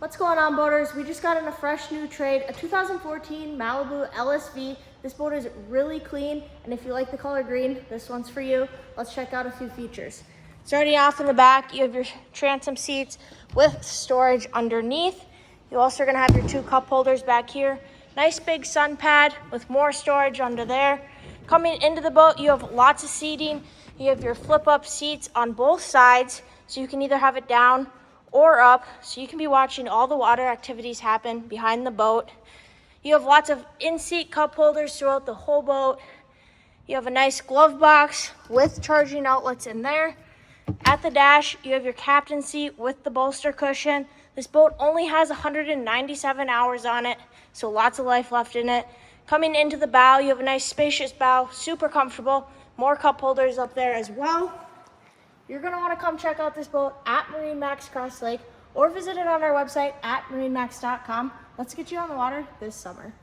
What's going on, boaters? We just got in a fresh new trade, a 2014 Malibu LSV. This boat is really clean, and if you like the color green, this one's for you. Let's check out a few features. Starting off in the back, you have your transom seats with storage underneath. You also are gonna have your two cup holders back here. Nice big sun pad with more storage under there. Coming into the boat, you have lots of seating. You have your flip-up seats on both sides, so you can either have it down or up, so you can be watching all the water activities happen behind the boat. You have lots of in-seat cup holders throughout the whole boat. You have a nice glove box with charging outlets in there. At the dash, you have your captain seat with the bolster cushion. This boat only has 197 hours on it, so lots of life left in it. Coming into the bow, you have a nice spacious bow, super comfortable. More cup holders up there as well. You're gonna wanna come check out this boat at MarineMax Crosslake or visit it on our website at marinemax.com. Let's get you on the water this summer.